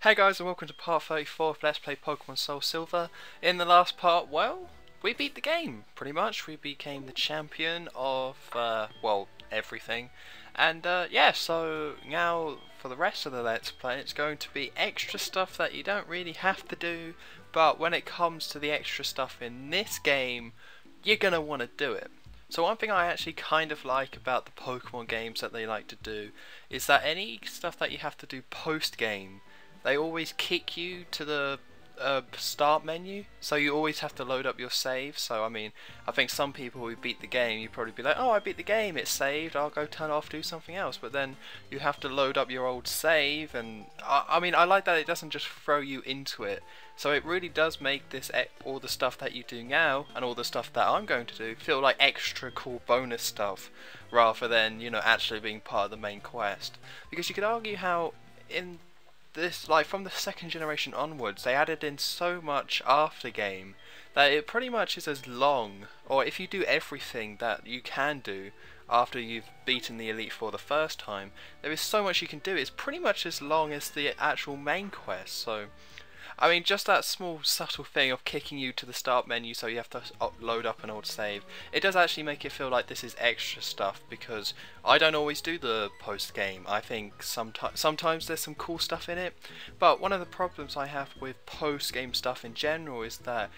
Hey guys, and welcome to part 34 of Let's Play Pokemon SoulSilver. In the last part, well, we beat the game, pretty much. We became the champion of, well, everything. And, yeah, so now for the rest of the Let's Play, it's going to be extra stuff that you don't really have to do, but when it comes to the extra stuff in this game, you're going to want to do it. So one thing I actually kind of like about the Pokemon games that they like to do is that any stuff that you have to do post-game, they always kick you to the start menu, so you always have to load up your save. So I mean, I think some people who beat the game, you'd probably be like, oh, I beat the game, it's saved, I'll go turn off, do something else. But then you have to load up your old save, and I mean, I like that it doesn't just throw you into it. So it really does make this, all the stuff that you do now, and all the stuff that I'm going to do, feel like extra cool bonus stuff, rather than, you know, actually being part of the main quest. Because you could argue how in this, like, from the second generation onwards, they added in so much after game that it pretty much is as long, or if you do everything that you can do after you've beaten the Elite Four the first time, there is so much you can do. It's pretty much as long as the actual main quest. So I mean, just that small subtle thing of kicking you to the start menu so you have to load up an old save, it does actually make it feel like this is extra stuff, because I don't always do the post game. I think sometimes there's some cool stuff in it, but one of the problems I have with post game stuff in general is that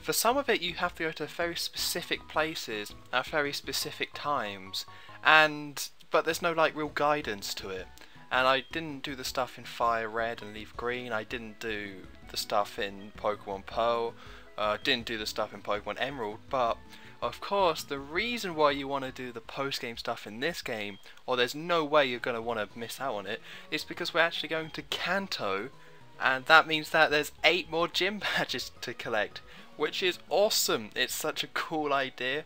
for some of it you have to go to very specific places at very specific times, but there's no like real guidance to it. And I didn't do the stuff in Fire Red and Leaf Green, I didn't do the stuff in Pokemon Pearl, didn't do the stuff in Pokemon Emerald, but of course the reason why you want to do the post-game stuff in this game, or there's no way you're going to want to miss out on it, is because we're actually going to Kanto, and that means that there's 8 more gym badges to collect, which is awesome. It's such a cool idea.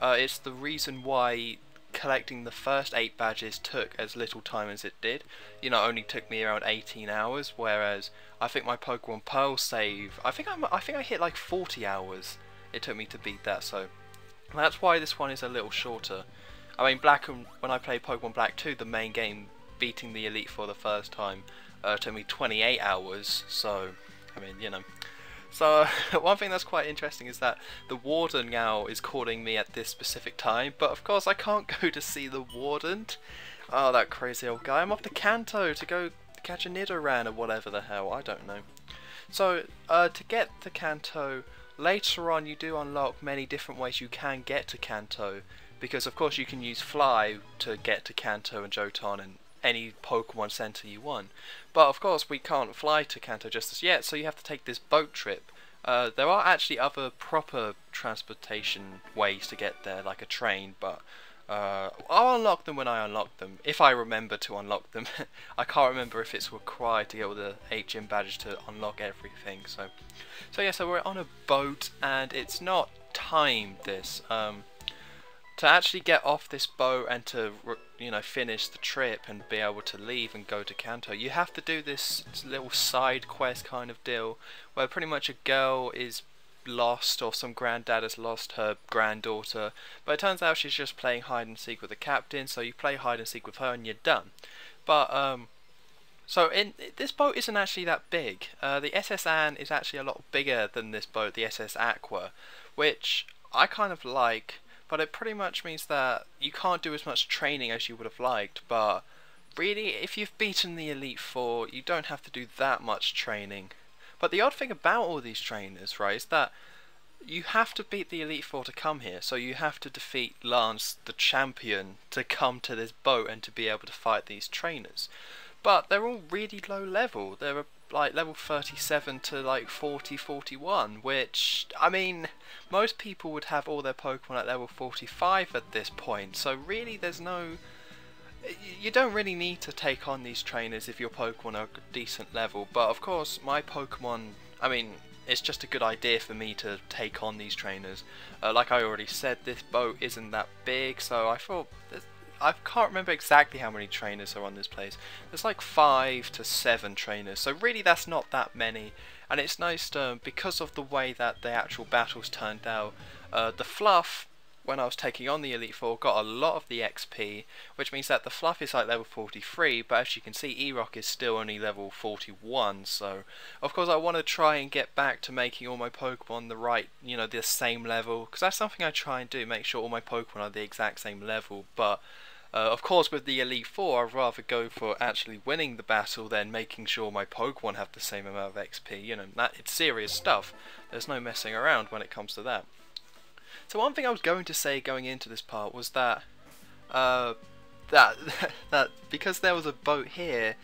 It's the reason why collecting the first 8 badges took as little time as it did. You know, it only took me around 18 hours, whereas I think my Pokemon Pearl save, I think I hit like 40 hours it took me to beat that, so that's why this one is a little shorter. I mean, when I played Pokemon Black 2, the main game, beating the Elite for the first time, took me 28 hours, so I mean, you know. So one thing that's quite interesting is that the Warden now is calling me at this specific time, but of course I can't go to see the Warden. Oh, that crazy old guy. I'm off to Kanto to go catch a Nidoran or whatever the hell, I don't know. So to get to Kanto, later on you do unlock many different ways you can get to Kanto, because of course you can use Fly to get to Kanto and Johto and any Pokemon Center you want. But of course we can't fly to Kanto just as yet, so you have to take this boat trip. There are actually other proper transportation ways to get there, like a train, but I'll unlock them when I unlock them, if I remember to unlock them. I can't remember if it's required to get all the 8 gym badges to unlock everything. So yeah, so we're on a boat, and it's not timed, this. To actually get off this boat and to, you know, finish the trip and be able to leave and go to Kanto, you have to do this little side quest kind of deal, where pretty much a girl is lost, or some granddad has lost her granddaughter, but it turns out she's just playing hide and seek with the captain, so you play hide and seek with her and you're done. But so this boat isn't actually that big. The SS Anne is actually a lot bigger than this boat, the SS Aqua, which I kind of like. But it pretty much means that you can't do as much training as you would have liked, but really, if you've beaten the Elite Four, you don't have to do that much training. But the odd thing about all these trainers, right, is that you have to beat the Elite Four to come here, so you have to defeat Lance, the champion, to come to this boat and to be able to fight these trainers. But they're all really low level. They're like level 37 to like 40, 41, which, I mean, most people would have all their Pokemon at level 45 at this point, so really there's no, you don't really need to take on these trainers if your Pokemon are a decent level. But of course my Pokemon, I mean, it's just a good idea for me to take on these trainers. Like I already said, this boat isn't that big, so I thought, I can't remember exactly how many trainers are on this place. There's like 5 to 7 trainers, so really that's not that many. And it's nice because of the way that the actual battles turned out. The fluff when I was taking on the Elite Four, got a lot of the XP, which means that the Fluff is like level 43, but as you can see, E-Rock is still only level 41, so of course I want to try and get back to making all my Pokemon the right, the same level, because that's something I try and do, make sure all my Pokemon are the exact same level, but of course with the Elite Four, I'd rather go for actually winning the battle than making sure my Pokemon have the same amount of XP, it's serious stuff, there's no messing around when it comes to that. So one thing I was going to say going into this part was that that because there was a boat here,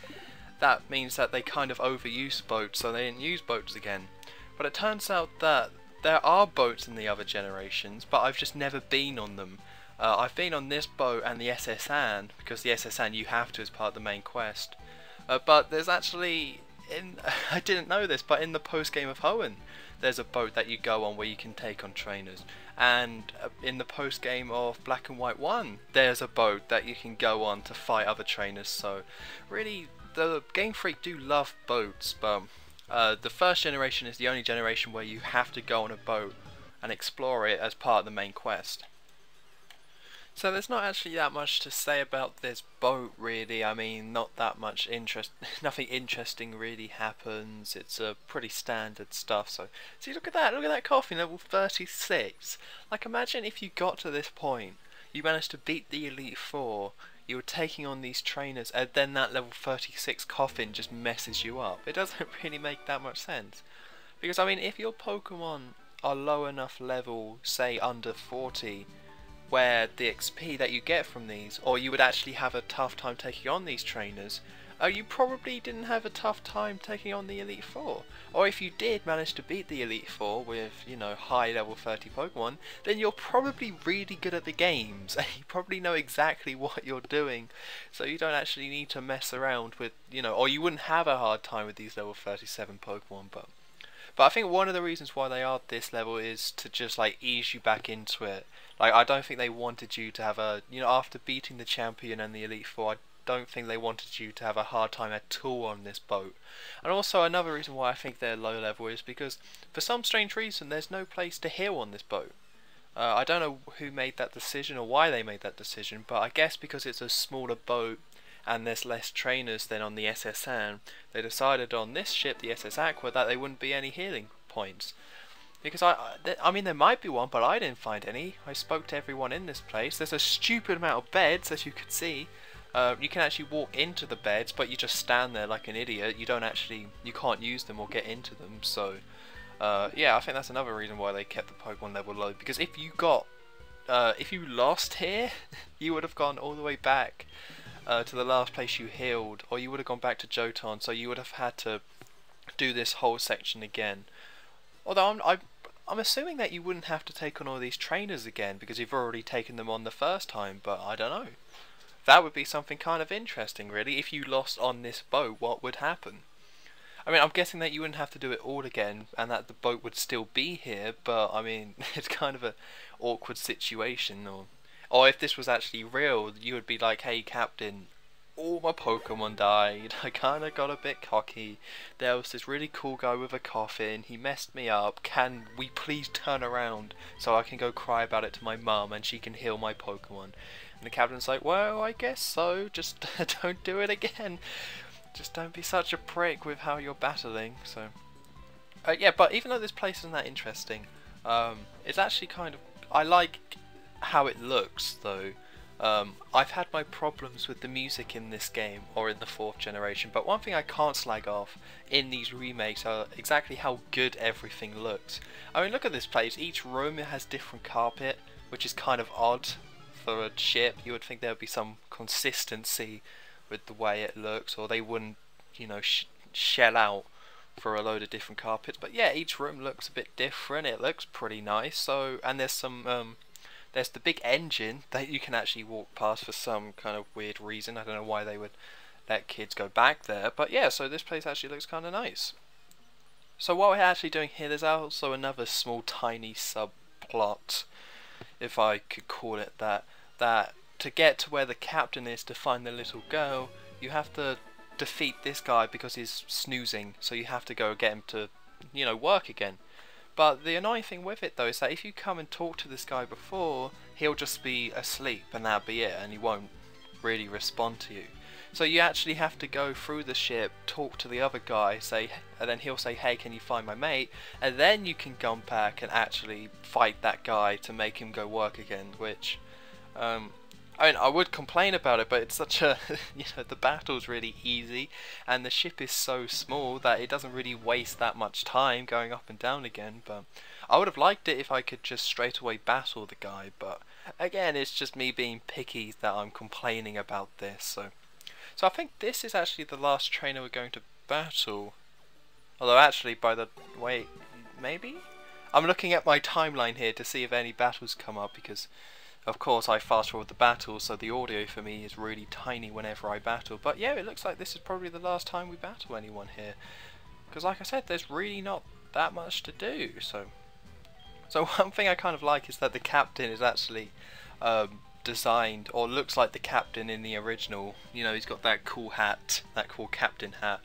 that means that they kind of overused boats, so they didn't use boats again. But it turns out that there are boats in the other generations, but I've just never been on them. I've been on this boat and the SS Anne, because the SS Anne you have to as part of the main quest. But there's actually, I didn't know this, but in the post-game of Hoenn, there's a boat that you go on where you can take on trainers. And in the post-game of Black and White 1, there's a boat that you can go on to fight other trainers. So really, the Game Freak do love boats, but the first generation is the only generation where you have to go on a boat and explore it as part of the main quest. So there's not actually that much to say about this boat really. I mean, not that much nothing interesting really happens. It's pretty standard stuff. So see, look at that coffin, level 36. Like, imagine if you got to this point, you managed to beat the Elite Four, you were taking on these trainers, and then that level 36 coffin just messes you up. It doesn't really make that much sense. Because I mean, if your Pokemon are low enough level, say under 40, where the XP that you get from these, or you would actually have a tough time taking on these trainers, you probably didn't have a tough time taking on the Elite Four. Or if you did manage to beat the Elite Four with, high level 30 Pokemon, then you're probably really good at the games, and you probably know exactly what you're doing, so you don't actually need to mess around with, or you wouldn't have a hard time with these level 37 Pokemon, but I think one of the reasons why they are this level is to just like ease you back into it. Like, I don't think they wanted you to have a, after beating the champion and the Elite Four, I don't think they wanted you to have a hard time at all on this boat. And also another reason why I think they're low level is because for some strange reason there's no place to heal on this boat. I don't know who made that decision or why they made that decision, but I guess because it's a smaller boat and there's less trainers than on the SS Anne, they decided on this ship, the SS Aqua, that there wouldn't be any healing points. Because I mean, there might be one, but I didn't find any. I spoke to everyone in this place. There's a stupid amount of beds, as you can see. You can actually walk into the beds, but you just stand there like an idiot. You can't use them or get into them. So, yeah, I think that's another reason why they kept the Pokemon level low. Because if you lost here, you would have gone all the way back to the last place you healed, or you would have gone back to Johton. So you would have had to do this whole section again. Although I'm assuming that you wouldn't have to take on all these trainers again because you've already taken them on the first time, but I don't know. That would be something kind of interesting, really. If you lost on this boat, what would happen? I mean, I'm guessing that you wouldn't have to do it all again and that the boat would still be here, but I mean, it's kind of an awkward situation. Or if this was actually real, you would be like, hey Captain, all my Pokemon died, I kinda got a bit cocky, there was this really cool guy with a coffin, he messed me up, can we please turn around so I can go cry about it to my mum and she can heal my Pokemon? And the Captain's like, well, I guess so, just don't do it again, just don't be such a prick with how you're battling. So yeah, but even though this place isn't that interesting, it's actually kind of, I like how it looks though. I've had my problems with the music in this game, or in the 4th generation, but one thing I can't slag off in these remakes are exactly how good everything looks. I mean, look at this place, each room has different carpet, which is kind of odd for a ship. You would think there would be some consistency with the way it looks, or they wouldn't, shell out for a load of different carpets, but yeah, each room looks a bit different, it looks pretty nice. So, and there's some, there's the big engine that you can actually walk past for some kind of weird reason. I don't know why they would let kids go back there. But yeah, so this place actually looks kind of nice. So what we're actually doing here, there's also another small tiny subplot, if I could call it that, that to get to where the Captain is to find the little girl, you have to defeat this guy because he's snoozing. So you have to go get him to, work again. But the annoying thing with it though is that if you come and talk to this guy before, he'll just be asleep and that'll be it, and he won't really respond to you. So you actually have to go through the ship, talk to the other guy, and then he'll say, hey, can you find my mate? And then you can come back and actually fight that guy to make him go work again, which, I mean, I would complain about it, but it's such a, the battle's really easy, and the ship is so small that it doesn't really waste that much time going up and down again. But I would have liked it if I could just straight away battle the guy, but again, it's just me being picky that I'm complaining about this. So I think this is actually the last trainer we're going to battle. Although actually, wait, maybe? I'm looking at my timeline here to see if any battles come up, because of course I fast forward the battles, so the audio for me is really tiny whenever I battle. But yeah, it looks like this is probably the last time we battle anyone here, because like I said, there's really not that much to do. So one thing I kind of like is that the captain is actually designed, or looks like the captain in the original. He's got that cool hat, that cool captain hat,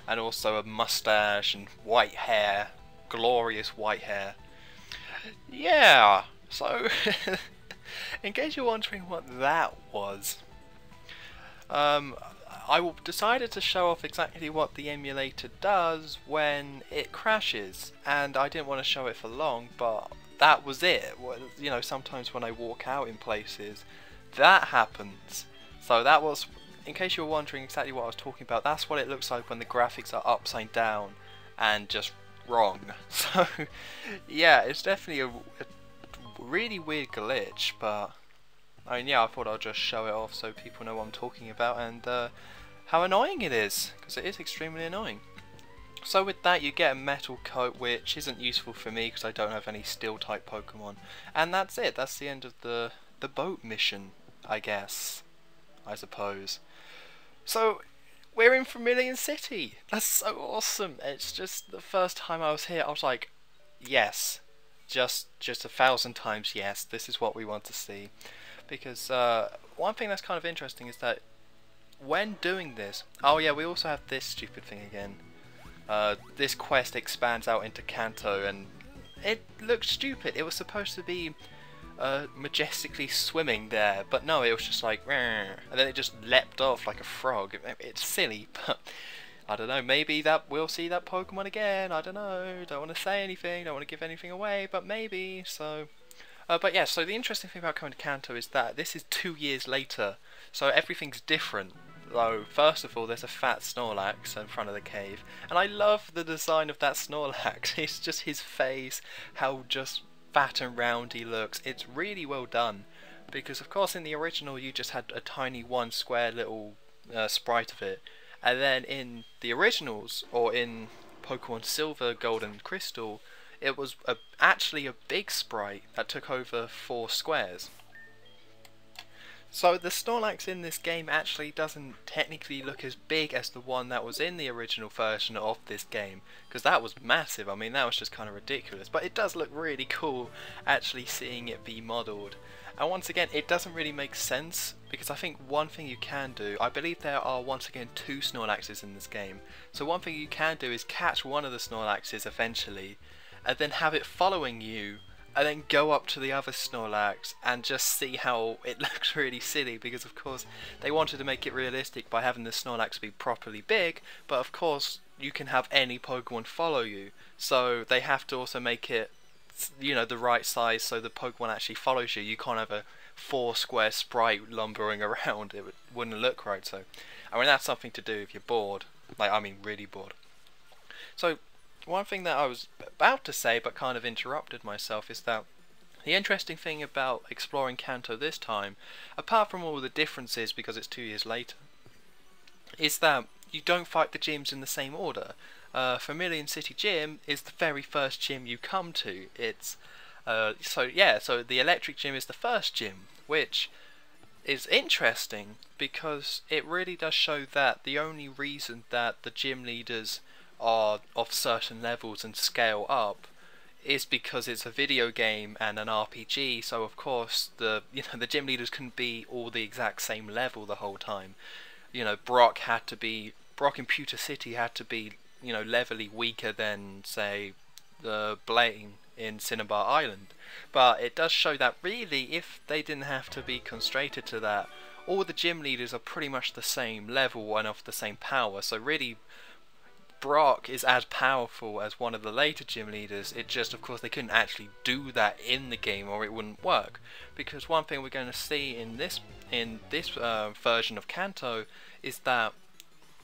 and also a mustache and white hair, glorious white hair. Yeah, so in case you're wondering what that was, I decided to show off exactly what the emulator does when it crashes, and I didn't want to show it for long, but that was it. Sometimes when I walk out in places, that happens. So that was, in case you were wondering exactly what I was talking about, that's what it looks like when the graphics are upside down and just wrong. So yeah, it's definitely a really weird glitch, but I mean, yeah, I thought I'd just show it off so people know what I'm talking about and how annoying it is, because it is extremely annoying. So with that, you get a metal coat, which isn't useful for me because I don't have any steel type Pokemon, and that's it. That's the end of the boat mission, I guess, I suppose. So we're in Vermilion City. That's so awesome. It's just the first time I was here, I was like, yes, just 1,000 times yes. This is what we want to see. Because one thing that's kind of interesting is that when doing this, oh yeah, we also have this stupid thing again. This quest expands out into Kanto, and it looks stupid. It was supposed to be majestically swimming there, but no, it was just like, and then it just leapt off like a frog. It's silly, but I don't know, maybe that we'll see that Pokemon again. I don't know, don't want to say anything, don't want to give anything away, but maybe. So but yeah, so the interesting thing about coming to Kanto is that this is 2 years later, so everything's different. So first of all, there's a fat Snorlax in front of the cave, and I love the design of that Snorlax. It's just his face, how just fat and round he looks. It's really well done, because of course in the original you just had a tiny one square little sprite of it, and then in the originals, or in Pokemon Silver, Gold and Crystal, it was actually a big sprite that took over 4 squares. So the Snorlax in this game actually doesn't technically look as big as the one that was in the original version of this game, because that was massive. I mean, that was just kind of ridiculous, but it does look really cool actually seeing it be modelled. And once again, it doesn't really make sense, because I think one thing you can do, I believe there are once again 2 Snorlaxes in this game, so one thing you can do is catch one of the Snorlaxes eventually, and then have it following you, and then go up to the other Snorlax and just see how it looks really silly, because of course they wanted to make it realistic by having the Snorlax be properly big, but of course you can have any Pokemon follow you, so they have to also make it, the right size so the Pokemon actually follows you. You can't have a 4 square sprite lumbering around, it wouldn't look right. So I mean, that's something to do if you're bored, really bored. So one thing that I was about to say but kind of interrupted myself is that the interesting thing about exploring Kanto this time, apart from all the differences because it's 2 years later, is that you don't fight the gyms in the same order. Vermilion City Gym is the very first gym you come to. It's so the electric gym is the first gym, which is interesting because it really does show that the only reason that the gym leaders are of certain levels and scale up is because it's a video game and an RPG, so of course the gym leaders couldn't be all the exact same level the whole time. Brock in Pewter City had to be levelly weaker than, say, the Blaine in Cinnabar Island. But it does show that really, if they didn't have to be constrained to that, all the gym leaders are pretty much the same level and of the same power. So really, Brock is as powerful as one of the later gym leaders. It just, of course, they couldn't actually do that in the game, or it wouldn't work. Because one thing we're going to see in this version of Kanto is that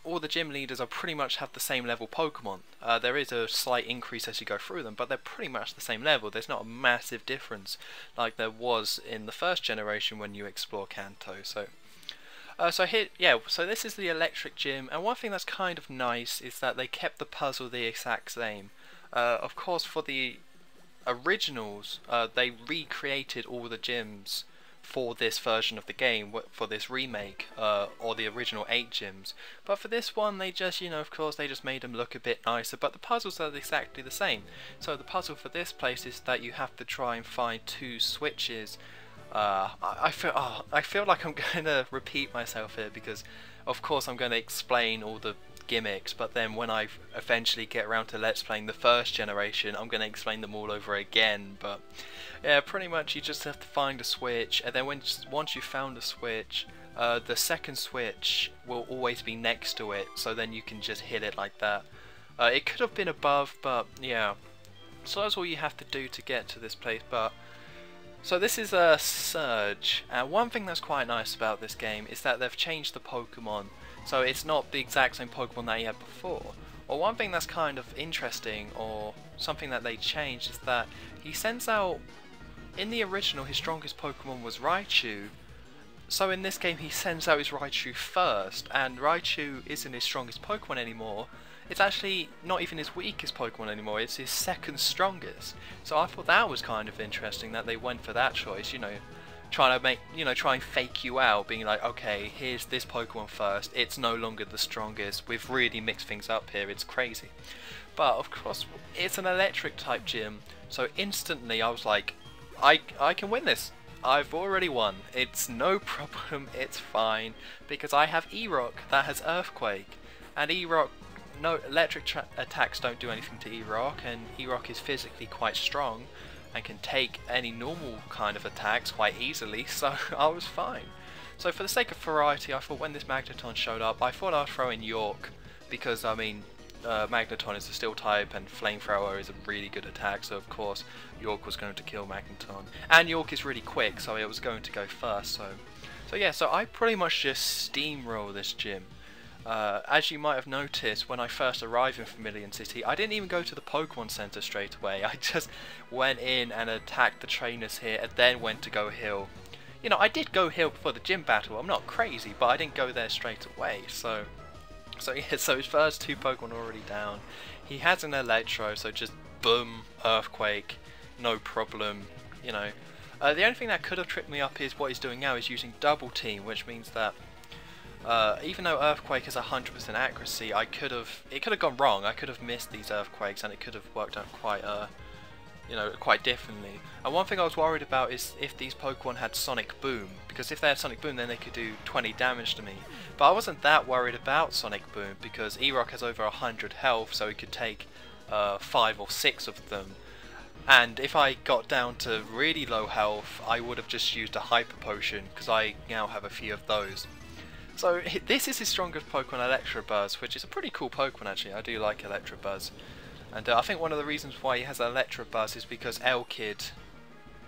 all the gym leaders are pretty much have the same level Pokemon. There is a slight increase as you go through them, but they're pretty much the same level. There's not a massive difference like there was in the first generation when you explore Kanto. So here, yeah, so this is the electric gym, and one thing that's kind of nice is that they kept the puzzle the exact same. Of course, for the originals, they recreated all the gyms for this version of the game, for this remake, or the original 8 gyms. But for this one, they just, of course, they just made them look a bit nicer, but the puzzles are exactly the same. So the puzzle for this place is that you have to try and find 2 switches. I feel like I'm going to repeat myself here, because of course I'm going to explain all the gimmicks, but then when I eventually get around to Let's Playing the first generation, I'm going to explain them all over again. But yeah, pretty much you just have to find a switch, and then once you've found a switch, the second switch will always be next to it, so then you can just hit it like that. It could have been above, but yeah, so that's all you have to do to get to this place. So this is a Surge, and one thing that's quite nice about this game is that they've changed the Pokemon, so it's not the exact same Pokemon that you had before. Or one thing that's kind of interesting, or something that they changed, is that he sends out, in the original his strongest Pokemon was Raichu, so in this game he sends out his Raichu first, and Raichu isn't his strongest Pokemon anymore. It's actually not even his weakest Pokemon anymore, it's his second strongest. So I thought that was kind of interesting that they went for that choice, trying to make, try and fake you out, being like, okay, here's this Pokemon first, it's no longer the strongest, we've really mixed things up here, it's crazy. But of course, it's an electric type gym, so instantly I was like, I can win this. I've already won, it's no problem, it's fine, because I have E-Rock that has Earthquake, and E-Rock, no, electric attacks don't do anything to E-Rock, and E-Rock is physically quite strong and can take any normal kind of attacks quite easily, so I was fine. So for the sake of variety, I thought when this Magneton showed up, I thought I'd throw in York, because I mean, Magneton is a steel type and Flamethrower is a really good attack, so of course York was going to kill Magneton. And York is really quick, so it was going to go first, so yeah, so I pretty much just steamroll this gym. As you might have noticed, when I first arrived in Vermilion City, I didn't even go to the Pokemon Center straight away. I just went in and attacked the trainers here, and then went to go heal. I did go heal before the gym battle, I'm not crazy, but I didn't go there straight away, so yeah, so his first 2 Pokemon are already down. He has an Electro, so just boom, Earthquake, no problem, The only thing that could have tripped me up is what he's doing now is using Double Team, which means that even though Earthquake is 100% accuracy, it could have gone wrong. I could have missed these Earthquakes, and it could have worked out quite differently. And one thing I was worried about is if these Pokemon had Sonic Boom, because if they had Sonic Boom, then they could do 20 damage to me. But I wasn't that worried about Sonic Boom, because E-Rock has over 100 health, so he could take 5 or 6 of them. And if I got down to really low health, I would have just used a Hyper Potion, because I now have a few of those. So this is his strongest Pokemon, Electabuzz, which is a pretty cool Pokemon actually. I do like Electabuzz. And I think one of the reasons why he has Electabuzz is because L-Kid.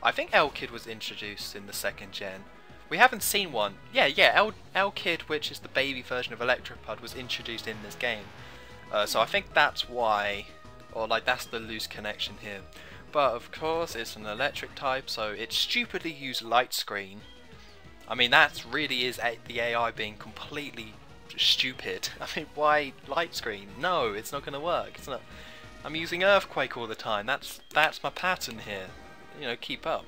I think L-Kid was introduced in the 2nd gen. We haven't seen one. Yeah, L-Kid, which is the baby version of Electabuzz, was introduced in this game. So I think that's why, or like that's the loose connection here. But of course it's an electric type, so it stupidly used Light Screen. I mean, that really is the AI being completely stupid. I mean, why Light Screen? No, it's not going to work. It's not. I'm using Earthquake all the time. That's my pattern here. Keep up.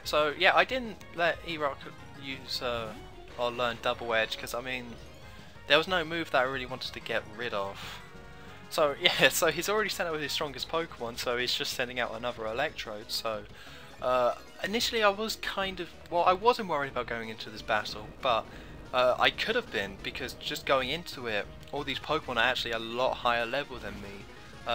So yeah, I didn't let E-Rock use or learn Double Edge, because I mean, there was no move that I really wanted to get rid of. So yeah, so he's already sent out his strongest Pokemon, so he's just sending out another Electrode. So. Initially I was I wasn't worried about going into this battle, but I could have been, because just going into it, all these Pokemon are actually a lot higher level than me.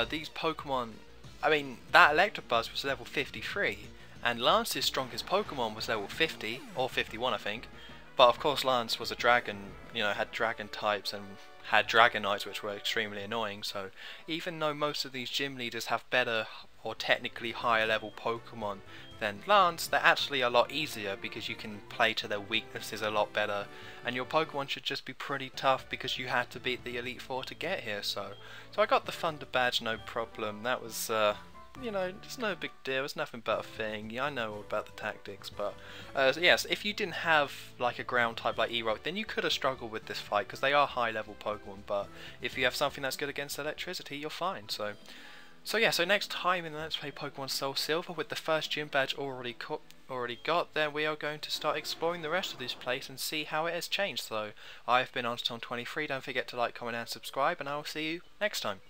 These Pokemon I mean, that Electabuzz was level 53, and Lance's strongest Pokemon was level 50, or 51 I think. But of course Lance was a dragon, you know, had dragon types and had Dragonites, which were extremely annoying, so even though most of these gym leaders have better or technically higher level Pokemon than Lance, they're actually a lot easier because you can play to their weaknesses a lot better, and your Pokemon should just be pretty tough because you had to beat the Elite Four to get here. So I got the Thunder Badge, no problem. That was you know, it's no big deal, it's nothing but a thing. Yeah, I know all about the tactics, but yes, if you didn't have like a ground type like E-Rock, then you could have struggled with this fight because they are high level Pokemon, but if you have something that's good against electricity, you're fine. So yeah, so next time in the Let's Play Pokemon Soul Silver, with the first gym badge already got, then we are going to start exploring the rest of this place and see how it has changed. So I've been on Tom23, don't forget to like, comment and subscribe, and I will see you next time.